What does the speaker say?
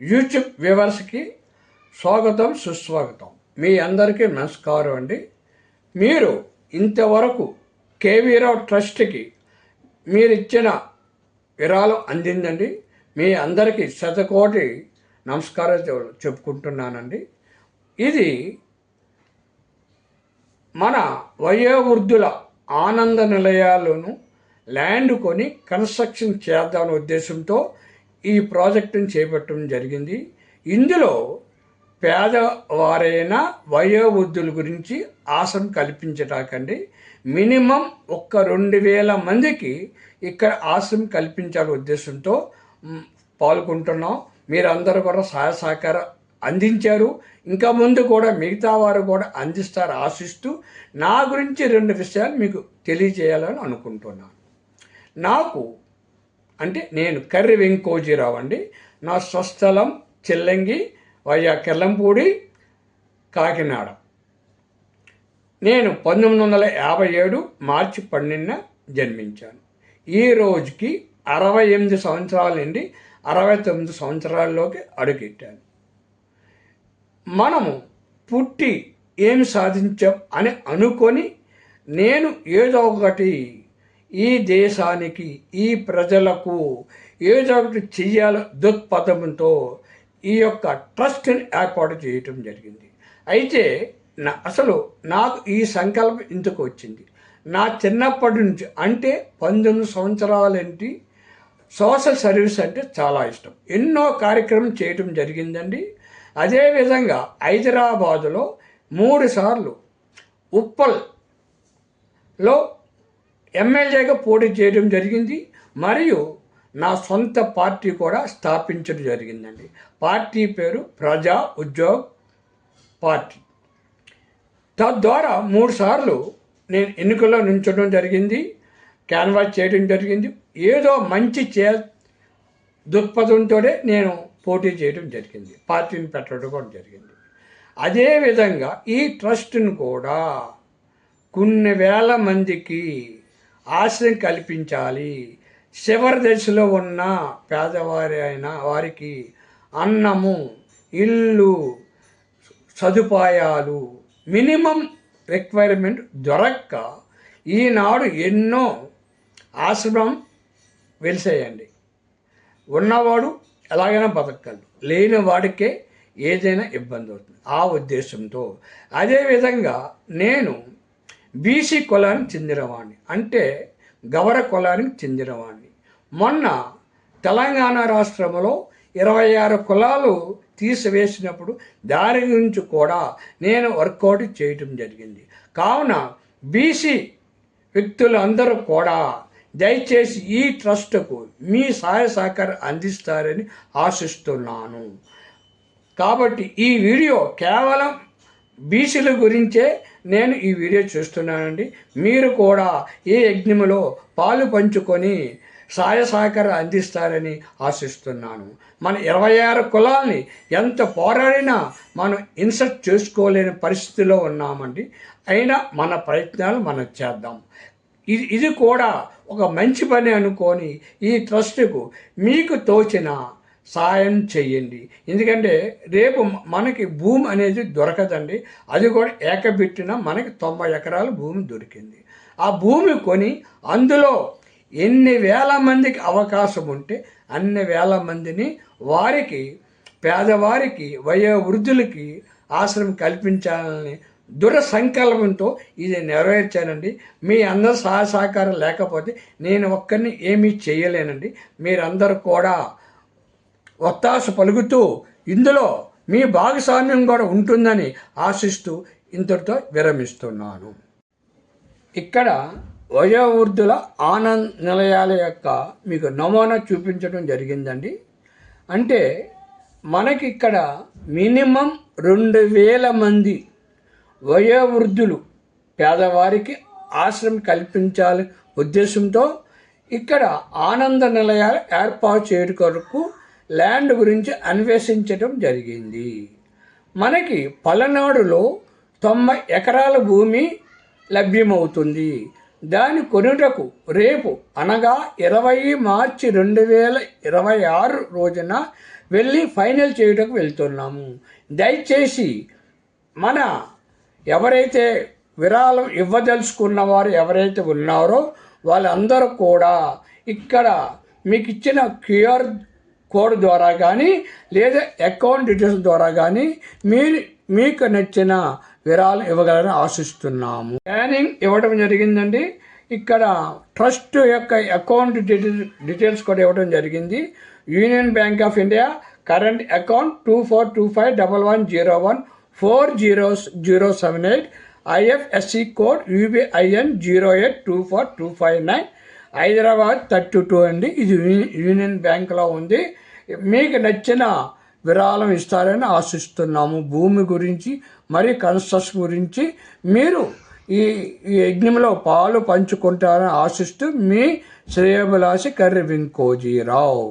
YouTube వ్యూవర్స్కి స్వాగతం సుస్వాగతం. మీ అందరికీ నమస్కారం అండి. మీరు ఇంతవరకు కేవీరావు ట్రస్ట్కి మీరు ఇచ్చిన విరాళం అందిందండి. మీ అందరికీ శతకోటి నమస్కారాలు చెప్పుకుంటున్నానండి. ఇది మన వయోవృద్ధుల ఆనంద నిలయాలను ల్యాండ్ కొని కన్స్ట్రక్షన్ చేద్దామనే ఉద్దేశంతో ఈ ప్రాజెక్టును చేపట్టడం జరిగింది. ఇందులో పేదవారైన వయోవృద్ధుల గురించి ఆసనం కల్పించటాకండి మినిమం 2000 మందికి ఇక్కడ ఆశ్రమం కల్పించాలనే ఉద్దేశంతో పాల్గొంటున్నాం. మీరందరూ కూడా సహాయ సహకారం అందించారు. ఇంకా ముందు కూడా మిగతా వారు కూడా అందిస్తారు ఆశిస్తూ నా గురించి 2 విషయాలు మీకు తెలియజేయాలని అనుకుంటున్నాను. నాకు అంటే నేను కర్రి వెంకోజీరావు అండి. నా స్వస్థలం చిల్లంగి వయా కెల్లంపూడి కాకినాడ. నేను 1957 మార్చి 12న జన్మించాను. ఈ రోజుకి 68 సంవత్సరాల నుండి 69 సంవత్సరాల్లోకి అడుగెట్టాను. మనము పుట్టి ఏమి సాధించాం అని అనుకొని నేను ఏదో ఒకటి ఈ దేశానికి ఈ ప్రజలకు ఏదో ఒకటి చెయ్యాల దృక్పథంతో ఈ యొక్క ట్రస్ట్ని ఏర్పాటు చేయటం జరిగింది. అయితే అసలు నాకు ఈ సంకల్పం ఎందుకు వచ్చింది? నా చిన్నప్పటి నుంచి అంటే 19 సంవత్సరాలంటి సోషల్ సర్వీస్ అంటే చాలా ఇష్టం. ఎన్నో కార్యక్రమం చేయటం జరిగిందండి. అదేవిధంగా హైదరాబాదులో 3 సార్లు ఉప్పల్లో ఎమ్మెల్యేగా పోటీ చేయడం జరిగింది. మరియు నా సొంత పార్టీ కూడా స్థాపించడం జరిగిందండి. పార్టీ పేరు ప్రజా ఉద్యోగ్ పార్టీ. తద్వారా 3 సార్లు నేను ఎన్నికల్లో నిల్చోవడం జరిగింది, క్యాన్వాస్ చేయడం జరిగింది. ఏదో మంచి దృక్పథంతోనే నేను పోటీ చేయడం జరిగింది, పార్టీని పెట్టడం కూడా జరిగింది. అదేవిధంగా ఈ ట్రస్ట్ను కూడా కొన్ని వేల మందికి ఆశ్రయం కల్పించాలి. చివరి దశలో ఉన్న పేదవారి అయిన వారికి అన్నము, ఇల్లు, సదుపాయాలు మినిమం రిక్వైర్మెంట్ దొరక్క ఈనాడు ఎన్నో ఆశ్రమం వెలిసేయండి. ఉన్నవాడు ఎలాగైనా బతకగలడు, లేని వాడికే ఏదైనా ఇబ్బంది అవుతుంది. ఆ ఉద్దేశంతో అదేవిధంగా నేను బీసీ కులానికి చెందినవాడిని, అంటే గవర కులానికి చెందినవాడిని. మొన్న తెలంగాణ రాష్ట్రంలో 26 కులాలు తీసివేసినప్పుడు దాని గురించి కూడా నేను వర్కౌట్ చేయటం జరిగింది. కావున బీసీ వ్యక్తులు అందరూ కూడా దయచేసి ఈ ట్రస్ట్కు మీ సహాయ సహకారం అందిస్తారని ఆశిస్తున్నాను. కాబట్టి ఈ వీడియో కేవలం బీసీల గురించే నేను ఈ వీడియో చూస్తున్నానండి. మీరు కూడా ఈ యజ్ఞంలో పాలు పంచుకొని సహాయ సహకారం అందిస్తారని ఆశిస్తున్నాను. మన 26 కులాల్ని ఎంత పోరాడినా మనం ఇన్సర్ట్ చేసుకోలేని పరిస్థితిలో ఉన్నామండి. అయినా మన ప్రయత్నాలు మనం చేద్దాం. ఇది కూడా ఒక మంచి పని అనుకొని ఈ ట్రస్ట్కు మీకు తోచిన సాయం చెయ్యండి. ఎందుకంటే రేపు మనకి భూమి అనేది దొరకదండి. అది కూడా ఏకబెట్టిన మనకి 90 ఎకరాల భూమి దొరికింది. ఆ భూమి కొని అందులో ఎన్ని వేల మందికి అవకాశం ఉంటే అన్ని వేల మందిని వారికి పేదవారికి వయోవృద్ధులకి ఆశ్రమం కల్పించాలని దృఢ సంకల్పంతో ఇది నెరవేర్చానండి. మీ అందరి సహాయ సహకారం లేకపోతే నేను ఒక్కరిని ఏమీ చేయలేనండి. మీరందరూ కూడా ఒత్తాస పలుకుతూ ఇందులో మీ భాగస్వామ్యం కూడా ఉంటుందని ఆశిస్తూ ఇంతటితో విరమిస్తున్నాను. ఇక్కడ వయోవృద్ధుల ఆనంద నిలయాల యొక్క మీకు నమూనా చూపించడం జరిగిందండి. అంటే మనకి ఇక్కడ మినిమం 2000 మంది వయోవృద్ధులు పేదవారికి ఆశ్రమం కల్పించాలి ఉద్దేశంతో ఇక్కడ ఆనంద నిలయాలు ఏర్పాటు చేయడం కొరకు ల్యాండ్ గురించి అన్వేషించడం జరిగింది. మనకి పలనాడులో 90 ఎకరాల భూమి లభ్యమవుతుంది. దాని కొనుటకు రేపు అనగా 20 మార్చి 2026 రోజున వెళ్ళి ఫైనల్ చేయడానికి వెళ్తున్నాము. దయచేసి మన ఎవరైతే విరాళం ఇవ్వదలుచుకున్న వారు ఎవరైతే ఉన్నారో వాళ్ళందరూ కూడా ఇక్కడ మీకు ఇచ్చిన క్యూఆర్ కోడ్ ద్వారా కానీ లేదా అకౌంట్ డీటెయిల్స్ ద్వారా కానీ మీకు నచ్చిన విరాళం ఇవ్వగలని ఆశిస్తున్నాము. స్కానింగ్ ఇవ్వడం జరిగిందండి. ఇక్కడ ట్రస్ట్ యొక్క అకౌంట్ డీటెయిల్స్ కూడా ఇవ్వడం జరిగింది. Union bank of India current account 242511400078, IFSC code UBIN 0824259, Hyderabad 32 అండి. ఇది యూనియన్ బ్యాంక్లో ఉంది. మీకు నచ్చిన విరాళం ఇస్తారని ఆశిస్తున్నాము. భూమి గురించి మరి కన్స్ట్రక్షన్ గురించి మీరు ఈ యజ్ఞంలో పాలు పంచుకుంటారని ఆశిస్తూ మీ శ్రేయోభిలాషి కర్రి వెంకోజీరావు.